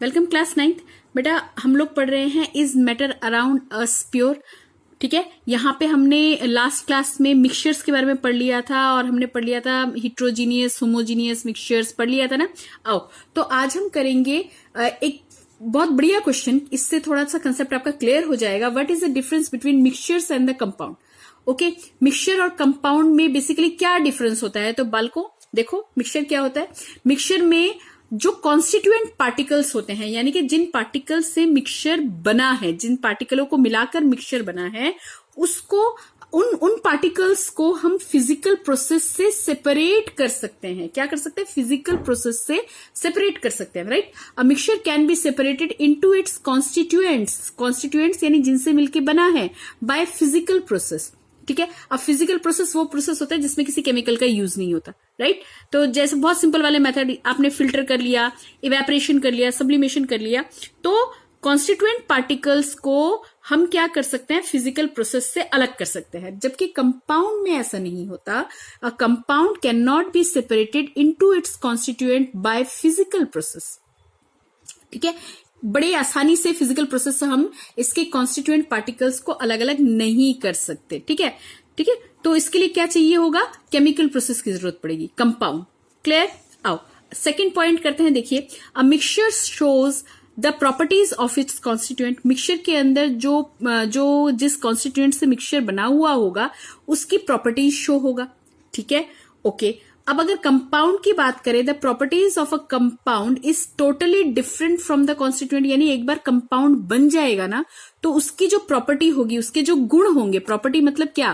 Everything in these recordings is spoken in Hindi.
Welcome class 9th। बेटा हम लोग पढ़ रहे हैं is matter around us pure. ठीक है, यहाँ पे हमने लास्ट क्लास में मिक्सचर्स के बारे में पढ़ लिया था और हमने पढ़ लिया था हिट्रोजीनियस होमोजीनियस मिक्सचर्स पढ़ लिया था ना। आओ तो आज हम करेंगे एक बहुत बढ़िया क्वेश्चन, इससे थोड़ा सा कंसेप्ट आपका क्लियर हो जाएगा। What is the difference between mixtures and the compound. Okay, mixture और कंपाउंड में बेसिकली क्या डिफरेंस होता है। तो बालको देखो मिक्सचर क्या होता है। मिक्सचर में जो कॉन्स्टिट्यूएंट पार्टिकल्स होते हैं, यानी कि जिन पार्टिकल से मिक्सचर बना है, जिन पार्टिकलों को मिलाकर मिक्सचर बना है, उसको उन पार्टिकल्स को हम फिजिकल प्रोसेस से सेपरेट कर सकते हैं। क्या कर सकते हैं? फिजिकल प्रोसेस से सेपरेट कर सकते हैं, right. A mixture can be separated into its constituents यानी जिनसे मिलके बना है, बाय फिजिकल प्रोसेस। ठीक है, अब फिजिकल प्रोसेस वो प्रोसेस होता है जिसमें किसी केमिकल का यूज नहीं होता, राइट। तो जैसे बहुत सिंपल वाले मेथड, आपने फिल्टर कर लिया, इवेपोरेशन कर लिया, सब्लिमेशन कर लिया, तो कॉन्स्टिट्यूएंट पार्टिकल्स को हम क्या कर सकते हैं? फिजिकल प्रोसेस से अलग कर सकते हैं। जबकि कंपाउंड में ऐसा नहीं होता। A compound can not be separated into its constituent by physical process. ठीक है, बड़े आसानी से फिजिकल प्रोसेस से हम इसके कॉन्स्टिट्यूएंट पार्टिकल्स को अलग अलग नहीं कर सकते। ठीक है, ठीक है, तो इसके लिए क्या चाहिए होगा? केमिकल प्रोसेस की जरूरत पड़ेगी, कंपाउंड। क्लियर? आओ सेकेंड पॉइंट करते हैं। देखिए, a mixture shows the properties of its constituent. Mixture के अंदर जो जिस कॉन्स्टिट्यूएंट से मिक्सचर बना हुआ होगा उसकी प्रॉपर्टीज शो होगा। ठीक है, ओके। अब अगर कंपाउंड की बात करें, the properties of a compound is totally different from the constituent. यानी एक बार कंपाउंड बन जाएगा ना, तो उसकी जो प्रॉपर्टी होगी, उसके जो गुण होंगे, प्रॉपर्टी मतलब क्या?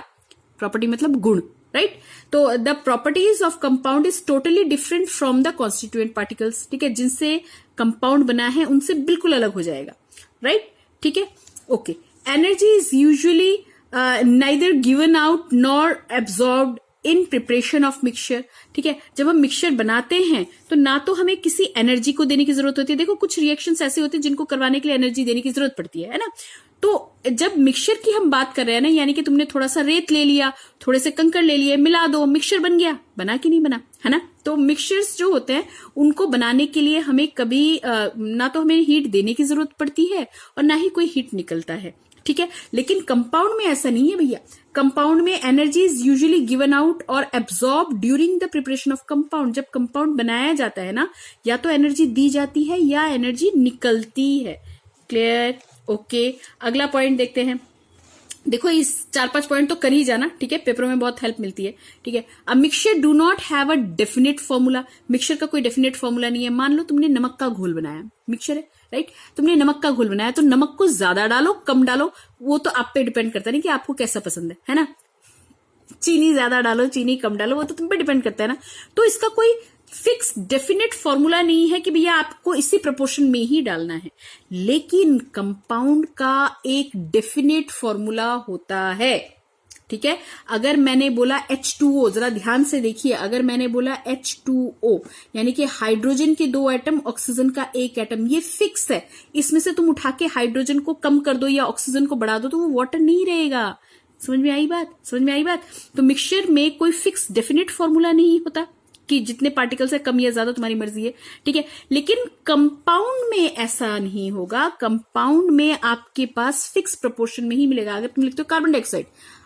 प्रॉपर्टी मतलब गुण, राइट। तो the properties of compound is totally different from the constituent particles. ठीक है, जिनसे कंपाउंड बना है उनसे बिल्कुल अलग हो जाएगा, राइट। ठीक है, okay. Energy is usually neither given out nor absorbed in preparation of mixture. ठीक है, जब हम मिक्सचर बनाते हैं तो ना तो हमें किसी एनर्जी को देने की जरूरत होती है। देखो कुछ रिएक्शंस ऐसे होते हैं जिनको करवाने के लिए एनर्जी देने की जरूरत पड़ती है ना। तो जब मिक्सचर की हम बात कर रहे हैं ना, यानी कि तुमने थोड़ा सा रेत ले लिया, थोड़े से कंकड़ ले लिए, मिला दो, मिक्सचर बन गया। बना कि नहीं बना, है ना। तो मिक्सचर्स जो होते हैं उनको बनाने के लिए हमें कभी ना तो हमें हीट देने की जरूरत पड़ती है और ना ही कोई हीट निकलता है। ठीक है, लेकिन कंपाउंड में ऐसा नहीं है भैया। कंपाउंड में energy is usually given out और absorb during the preparation of compound. जब कंपाउंड बनाया जाता है ना, या तो एनर्जी दी जाती है या एनर्जी निकलती है। क्लियर? ओके, अगला पॉइंट देखते हैं। देखो इस 4-5 पॉइंट तो कर ही जाना। ठीक है, पेपरों में बहुत हेल्प मिलती है। ठीक है, a mixture do not have a definite formula. Mixture का कोई डेफिनेट फॉर्मूला नहीं है। मान लो तुमने नमक का घोल बनाया, मिक्सचर है, राइट। तुमने नमक का घोल बनाया, तो नमक को ज्यादा डालो कम डालो वो तो आप पे डिपेंड करता है कि आपको कैसा पसंद है ना। चीनी ज्यादा डालो, चीनी कम डालो, वो तो तुम पे डिपेंड करता है ना। तो इसका कोई फिक्स डेफिनेट फॉर्मूला नहीं है कि भैया आपको इसी प्रोपोर्शन में ही डालना है। लेकिन कंपाउंड का एक डेफिनेट फॉर्मूला होता है। ठीक है, अगर मैंने बोला H2O, जरा ध्यान से देखिए, अगर मैंने बोला H2O यानी कि हाइड्रोजन के 2 एटम, ऑक्सीजन का 1 एटम, ये फिक्स है। इसमें से तुम उठा के हाइड्रोजन को कम कर दो या ऑक्सीजन को बढ़ा दो तो वो वाटर नहीं रहेगा। समझ में आई बात? समझ में आई बात? तो मिक्सचर में कोई फिक्स डेफिनेट फॉर्मूला नहीं होता कि जितने पार्टिकल्स है, कम या ज्यादा तुम्हारी मर्जी है। ठीक है, लेकिन कंपाउंड में ऐसा नहीं होगा। कंपाउंड में आपके पास फिक्स प्रोपोर्शन में ही मिलेगा। अगर तुम लिखते हो कार्बन डाइऑक्साइड,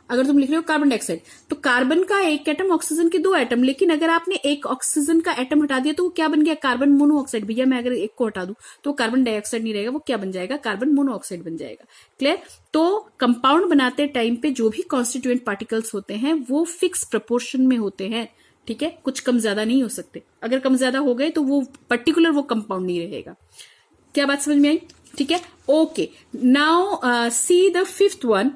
अगर तुम लिख रहे हो कार्बन डाइऑक्साइड, तो कार्बन का 1 एटम, ऑक्सीजन के 2 एटम, लेकिन अगर आपने एक ऑक्सीजन का एटम हटा दिया तो वो क्या बन गया? Carbon monoxide. भैया मैं अगर एक को हटा दूं तो कार्बन डाइऑक्साइड नहीं रहेगा, वो क्या बन जाएगा? कार्बन मोनोऑक्साइड बन जाएगा। क्लियर? तो कंपाउंड बनाते टाइम पे जो भी कॉन्स्टिट्यूएंट पार्टिकल्स होते हैं वो फिक्स प्रपोर्शन में होते हैं। ठीक है, कुछ कम ज्यादा नहीं हो सकते। अगर कम ज्यादा हो गए तो वो पर्टिकुलर वो कंपाउंड नहीं रहेगा। क्या बात समझ में आई? ठीक है, okay. Now see the 5th one.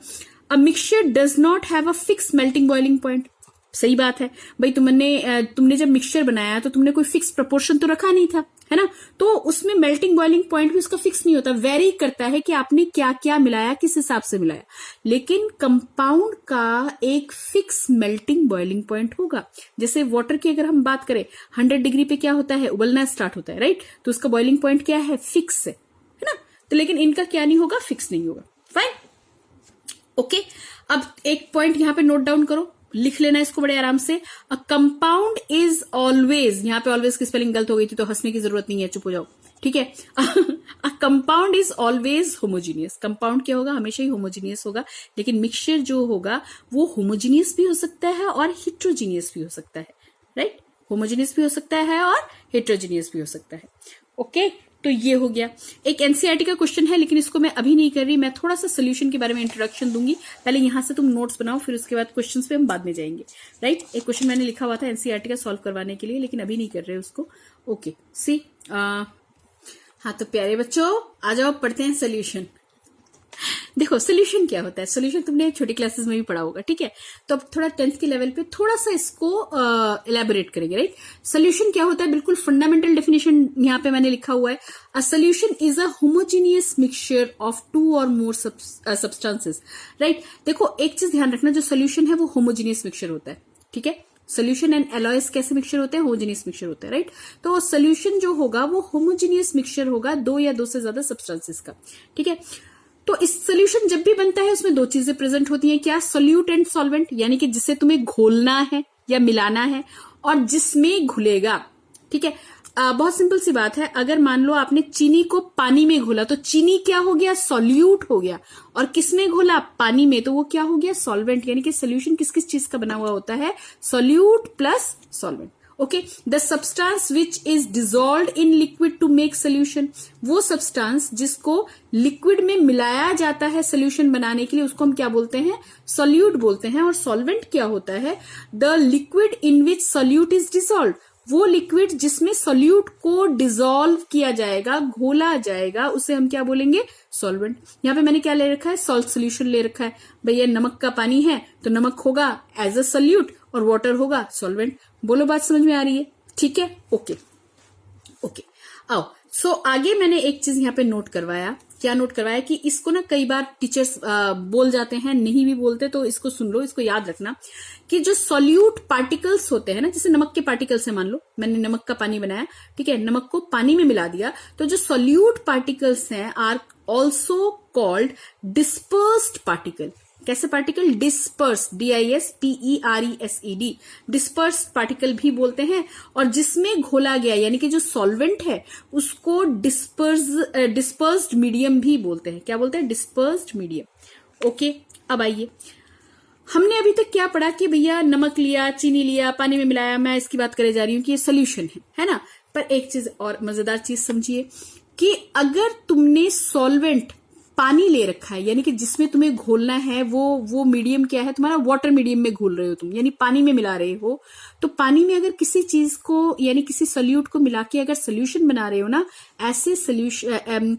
A mixture does not have a fix melting boiling point. सही बात है भाई। तुमने जब मिक्सचर बनाया तो तुमने कोई फिक्स प्रपोर्शन तो रखा नहीं था, है ना। तो उसमें मेल्टिंग बॉइलिंग पॉइंट भी उसका फिक्स नहीं होता, वेरी करता है कि आपने क्या क्या मिलाया, किस हिसाब से मिलाया। लेकिन कंपाउंड का एक फिक्स मेल्टिंग बॉइलिंग पॉइंट होगा। जैसे वाटर की अगर हम बात करें, 100 डिग्री पे क्या होता है? उबलना स्टार्ट होता है, राइट। तो उसका बॉइलिंग पॉइंट क्या है? फिक्स है ना। तो लेकिन इनका क्या नहीं होगा? फिक्स नहीं होगा। Fine, okay. अब एक पॉइंट यहां पे नोट डाउन करो, लिख लेना इसको बड़े आराम से। अ कंपाउंड इज ऑलवेज, यहां पे ऑलवेज की स्पेलिंग गलत हो गई थी तो हंसने की जरूरत नहीं है, चुप हो जाओ। ठीक है a compound is always homogeneous. Compound क्या होगा, हमेशा ही होमोजीनियस होगा, लेकिन मिक्सचर जो होगा वो होमोजीनियस भी हो सकता है और हिट्रोजीनियस भी हो सकता है, राइट। होमोजीनियस भी हो सकता है और हेट्रोजीनियस भी हो सकता है। ओके, तो ये हो गया। एक एनसीईआरटी का क्वेश्चन है, लेकिन इसको मैं अभी नहीं कर रही, मैं थोड़ा सा सोल्यूशन के बारे में इंट्रोडक्शन दूंगी। पहले यहां से तुम नोट्स बनाओ, फिर उसके बाद क्वेश्चंस पे हम बाद में जाएंगे, राइट। एक क्वेश्चन मैंने लिखा हुआ था एनसीईआरटी का सॉल्व करवाने के लिए, लेकिन अभी नहीं कर रहे उसको। ओके, सी हाँ, तो प्यारे बच्चों आ जाओ, पढ़ते हैं सोल्यूशन। देखो सोल्यूशन क्या होता है, सोल्यूशन तुमने छोटी क्लासेस में भी पढ़ा होगा, ठीक है। तो अब थोड़ा 10th के लेवल पे थोड़ा सा इसको इलेबोरेट करेंगे, राइट। सोल्यूशन क्या होता है, बिल्कुल फंडामेंटल डेफिनेशन यहाँ पे मैंने लिखा हुआ है। A solution is a homogeneous mixture of 2 और मोर सब्सटेंसेस, राइट। देखो एक चीज ध्यान रखना, जो सोल्यूशन है वो होमोजीनियस मिक्सचर होता है, ठीक है। सोल्यूशन एंड एलॉयस कैसे मिक्सचर होते हैं, होमोजीनियस मिक्सचर होता है, राइट। तो सोल्यूशन जो होगा वो होमोजीनियस मिक्सचर होगा 2 या 2 से ज्यादा सब्सटेंसेस का, ठीक है। तो इस सोल्यूशन जब भी बनता है उसमें 2 चीजें प्रेजेंट होती हैं, क्या, सोल्यूट एंड सॉल्वेंट, यानी कि जिसे तुम्हें घोलना है या मिलाना है, और जिसमें घुलेगा, ठीक है। बहुत सिंपल सी बात है, अगर मान लो आपने चीनी को पानी में घोला तो चीनी क्या हो गया, सॉल्यूट हो गया, और किसमें घोला, पानी में, तो वो क्या हो गया, सॉल्वेंट। यानी कि सोल्यूशन किस किस चीज का बना हुआ होता है, solute plus solvent. Okay, the substance which is dissolve in liquid to make solution, वो सब्सटेंस जिसको लिक्विड में मिलाया जाता है सोल्यूशन बनाने के लिए, उसको हम क्या बोलते हैं, सोल्यूट बोलते हैं। और सॉल्वेंट क्या होता है, the liquid in which solute is dissolve, वो लिक्विड जिसमें सोल्यूट को डिजोल्व किया जाएगा, घोला जाएगा, उसे हम क्या बोलेंगे, सॉल्वेंट। यहां पे मैंने क्या ले रखा है, सॉल्ट सोल्यूशन ले रखा है। भैया नमक का पानी है तो नमक होगा एज अ सोल्यूट और वाटर होगा सॉल्वेंट। बोलो बात समझ में आ रही है, ठीक है। ओके ओके, आओ। सो आगे मैंने एक चीज यहाँ पे नोट करवाया, क्या नोट करवाया कि इसको ना कई बार टीचर्स बोल जाते हैं, नहीं भी बोलते, तो इसको सुन लो, इसको याद रखना कि जो सॉल्यूट पार्टिकल्स होते हैं ना, जैसे नमक के पार्टिकल्स है, मान लो मैंने नमक का पानी बनाया, ठीक है, नमक को पानी में मिला दिया, तो जो सॉल्यूट पार्टिकल्स हैं are also called dispersed particle. कैसे particle, disperse, DISPERESED, disperse particle भी बोलते हैं। और जिसमें घोला गया यानी कि जो सॉल्वेंट है उसको डिस्पर्स्ड मीडियम भी बोलते हैं। क्या बोलते हैं, डिस्पर्स्ड मीडियम। ओके, अब आइए, हमने अभी तक क्या पढ़ा कि भैया नमक लिया, चीनी लिया, पानी में मिलाया, मैं इसकी बात करे जा रही हूँ कि ये सोल्यूशन है ना। पर एक चीज और मजेदार चीज समझिए कि अगर तुमने सॉल्वेंट पानी ले रखा है, यानी कि जिसमें तुम्हें घोलना है, वो मीडियम क्या है तुम्हारा, वाटर मीडियम में घोल रहे हो तुम, यानी पानी में मिला रहे हो, तो पानी में अगर किसी चीज को यानी किसी सोल्यूट को मिला के अगर सोल्यूशन बना रहे हो ना, ऐसे सोल्यूशन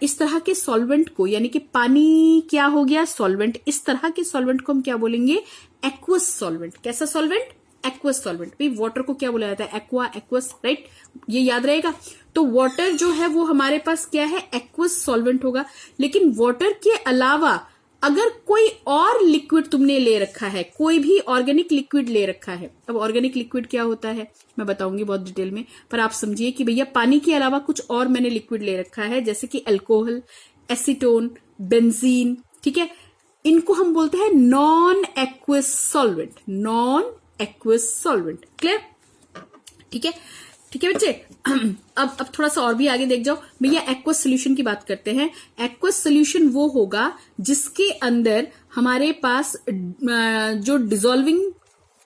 इस तरह के सॉल्वेंट को, यानी कि पानी क्या हो गया, सॉल्वेंट, इस तरह के सॉल्वेंट को हम क्या बोलेंगे, एक्वस सॉल्वेंट। कैसा सॉल्वेंट, एक्वस सॉल्वेंट। भाई वाटर को क्या बोला जाता है, एक्वा, एक्वस, राइट, ये याद रहेगा। तो वाटर जो है वो हमारे पास क्या है, एक्वस सॉल्वेंट होगा। लेकिन वाटर के अलावा अगर कोई और लिक्विड तुमने ले रखा है, कोई भी ऑर्गेनिक लिक्विड ले रखा है, अब ऑर्गेनिक लिक्विड क्या होता है मैं बताऊंगी बहुत डिटेल में, पर आप समझिए कि भैया पानी के अलावा कुछ और मैंने लिक्विड ले रखा है, जैसे कि अल्कोहल, एसीटोन, बेंजीन, ठीक है, इनको हम बोलते हैं non aqueous solvent, non aqueous solvent. Clear, ठीक है, ठीक है बच्चे। अब थोड़ा सा और भी आगे देख जाओ भैया, एक्वस सोल्यूशन की बात करते हैं। एक्वस सोल्यूशन वो होगा जिसके अंदर हमारे पास जो डिसॉल्विंग,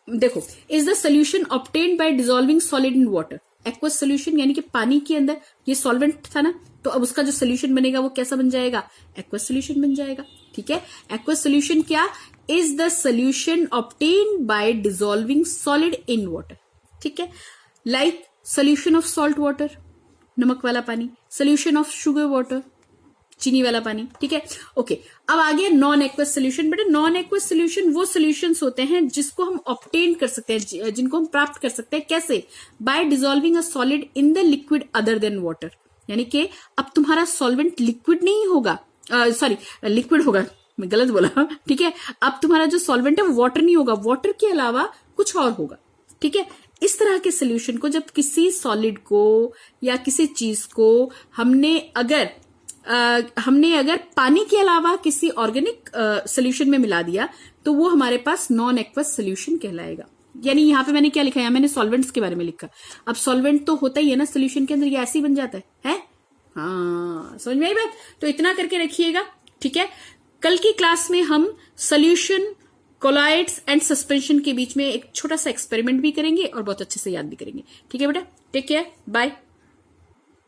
देखो, is the solution obtained by dissolving solid in water. Aqueous solution यानी कि पानी के अंदर ये सॉल्वेंट था ना, तो अब उसका जो सोल्यूशन बनेगा वो कैसा बन जाएगा, एक्वस सोल्यूशन बन जाएगा, ठीक है। एक्वस सोल्यूशन क्या, is the solution obtained by dissolving solid in water, ठीक है। Like solution of salt water, नमक वाला पानी, सोल्यूशन ऑफ शुगर वाटर, चीनी वाला पानी, ठीक है। ओके, अब आ गया नॉन एक्वस सोल्यूशन। बेटा नॉन एक्वस सोल्यूशन वो सोल्यूशंस होते हैं जिसको हम ऑब्टेन कर सकते हैं, जिनको हम प्राप्त कर सकते हैं, कैसे, bye dissolving a solid in the liquid other than water. यानी कि अब तुम्हारा सॉल्वेंट लिक्विड नहीं होगा, सॉरी लिक्विड होगा, मैं गलत बोला, ठीक है। अब तुम्हारा जो सॉल्वेंट है वो वाटर नहीं होगा, वाटर के अलावा कुछ और होगा, ठीक है। इस तरह के सोल्यूशन को जब किसी सॉलिड को या किसी चीज को हमने अगर पानी के अलावा किसी ऑर्गेनिक सोल्यूशन में मिला दिया तो वो हमारे पास नॉन एक्वस सोल्यूशन कहलाएगा। यानी यहाँ पे मैंने क्या लिखा है, मैंने सॉल्वेंट्स के बारे में लिखा। अब सॉल्वेंट तो होता ही है ना सोल्यूशन के अंदर, ये ऐसे ही बन जाता है? हाँ, समझ में आई बात? तो इतना करके रखिएगा, ठीक है। कल की क्लास में हम सोल्यूशन, कोलॉइड्स एंड सस्पेंशन के बीच में एक छोटा सा एक्सपेरिमेंट भी करेंगे और बहुत अच्छे से याद भी करेंगे, ठीक है बेटा। Take care, bye.